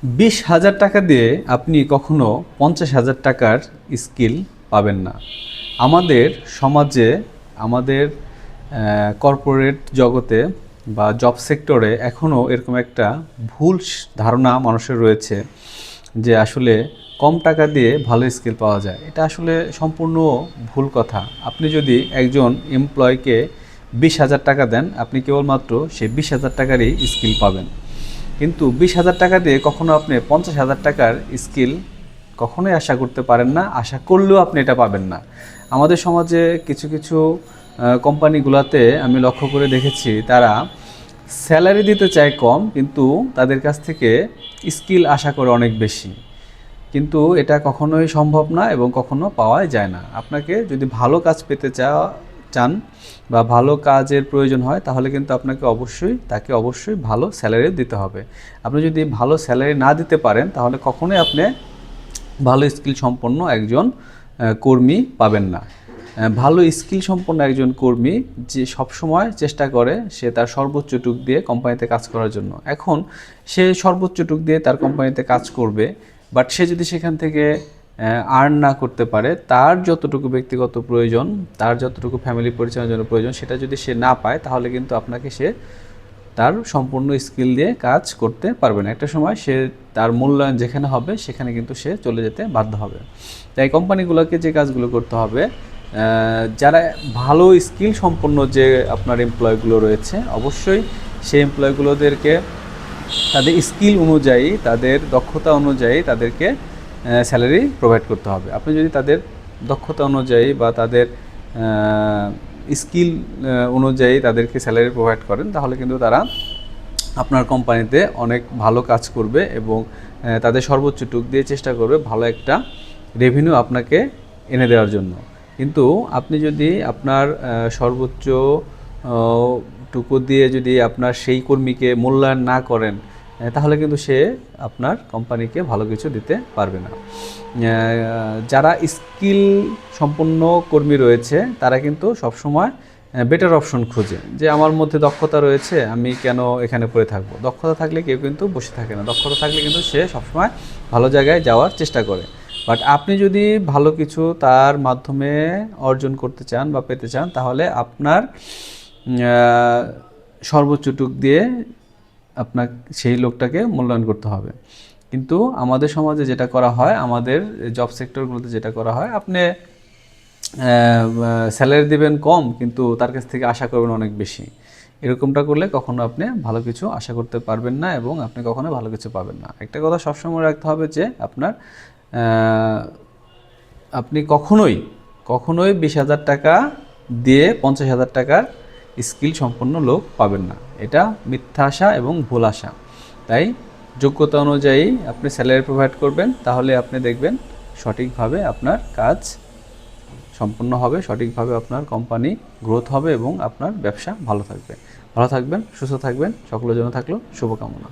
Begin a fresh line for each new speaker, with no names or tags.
20,000 টাকা দিয়ে আপনি কখনো 50,000 টাকার স্কিল পাবেন না। আমাদের সমাজে, আমাদের কর্পোরেট জগতে বা জব সেক্টরে এখনও এরকম একটা ভুল ধারণা মানুষের রয়েছে যে আসলে কম টাকা দিয়ে ভালো স্কিল পাওয়া যায়। এটা আসলে সম্পূর্ণ ভুল কথা। আপনি যদি একজন এমপ্লয়কে 20,000 টাকা দেন, আপনি কেবলমাত্র সেই 20,000 টাকারই স্কিল পাবেন। কিন্তু 20,000 টাকা দিয়ে কখনো আপনি 50,000 টাকার স্কিল কখনোই আশা করতে পারেন না। আশা করলেও আপনি এটা পাবেন না। আমাদের সমাজে কিছু কিছু কোম্পানিগুলোতে আমি লক্ষ্য করে দেখেছি, তারা স্যালারি দিতে চায় কম, কিন্তু তাদের কাছ থেকে স্কিল আশা করে অনেক বেশি। কিন্তু এটা কখনোই সম্ভব না এবং কখনো পাওয়া যায় না। আপনাকে যদি ভালো কাজ পেতে চান বা ভালো কাজের প্রয়োজন হয়, তাহলে কিন্তু আপনাকে তাকে অবশ্যই ভালো স্যালারি দিতে হবে। আপনি যদি ভালো স্যালারি না দিতে পারেন, তাহলে কখনোই আপনি ভালো স্কিল সম্পন্ন একজন কর্মী পাবেন না। ভালো স্কিল সম্পন্ন একজন কর্মী যে সবসময় চেষ্টা করে সে তার সর্বোচ্চটুক দিয়ে কোম্পানিতে কাজ করার জন্য। এখন সে সর্বোচ্চটুক দিয়ে তার কোম্পানিতে কাজ করবে, বাট সে যদি সেখান থেকে আর্ন না করতে পারে, তার যতটুকু ব্যক্তিগত প্রয়োজন, তার যতটুকু ফ্যামিলি পরিচালনার জন্য প্রয়োজন, সেটা যদি সে না পায়, তাহলে কিন্তু আপনাকে সে তার সম্পূর্ণ স্কিল দিয়ে কাজ করতে পারবে না। একটা সময় সে তার মূল্যায়ন যেখানে হবে সেখানে কিন্তু সে চলে যেতে বাধ্য হবে। তাই কোম্পানিগুলোকে যে কাজগুলো করতে হবে, যারা ভালো স্কিল সম্পন্ন যে আপনার এমপ্লয়গুলো রয়েছে, অবশ্যই সেই এমপ্লয়গুলোদেরকে তাদের স্কিল অনুযায়ী, তাদের দক্ষতা অনুযায়ী তাদেরকে স্যালারি প্রোভাইড করতে হবে। আপনি যদি তাদের দক্ষতা অনুযায়ী বা তাদের স্কিল অনুযায়ী তাদেরকে স্যালারি প্রোভাইড করেন, তাহলে কিন্তু তারা আপনার কোম্পানিতে অনেক ভালো কাজ করবে এবং তাদের সর্বোচ্চটুক দিয়ে চেষ্টা করবে ভালো একটা রেভিনিউ আপনাকে এনে দেওয়ার জন্য। কিন্তু আপনি যদি আপনার সর্বোচ্চ টুকু দিয়ে যদি আপনার সেই কর্মীকে মূল্যায়ন না করেন, তাহলে কিন্তু সে আপনার কোম্পানিকে ভালো কিছু দিতে পারবে না। যারা স্কিল সম্পন্ন কর্মী রয়েছে, তারা কিন্তু সবসময় বেটার অপশন খোঁজে যে আমার মধ্যে দক্ষতা রয়েছে, আমি কেন এখানে পড়ে থাকবো। দক্ষতা থাকলে কেউ কিন্তু বসে থাকে না। দক্ষতা থাকলে কিন্তু সে সবসময় ভালো জায়গায় যাওয়ার চেষ্টা করে। বাট আপনি যদি ভালো কিছু তার মাধ্যমে অর্জন করতে চান বা পেতে চান, তাহলে আপনার সর্বোচ্চটুক দিয়ে আপনার সেই লোকটাকে মূল্যায়ন করতে হবে। কিন্তু আমাদের সমাজে যেটা করা হয়, আমাদের জব সেক্টরগুলোতে যেটা করা হয়, আপনি স্যালারি দেবেন কম, কিন্তু তার কাছ থেকে আশা করবেন অনেক বেশি। এরকমটা করলে কখনো আপনি ভালো কিছু আশা করতে পারবেন না এবং আপনি কখনো ভালো কিছু পাবেন না। একটা কথা সবসময় রাখতে হবে যে আপনি কখনোই 20,000 টাকা দিয়ে 50,000 টাকার স্কিল সম্পন্ন লোক পাবেন না। এটা মিথ্যা আশা এবং ভুল আশা। তাই যোগ্যতা অনুযায়ী আপনি স্যালারি প্রোভাইড করবেন, তাহলে আপনি দেখবেন সঠিকভাবে আপনার কাজ সম্পন্ন হবে, সঠিকভাবে আপনার কোম্পানি গ্রোথ হবে এবং আপনার ব্যবসা ভালো থাকবে। ভালো থাকবেন, সুস্থ থাকবেন। সকলের জন্য থাকলো শুভকামনা।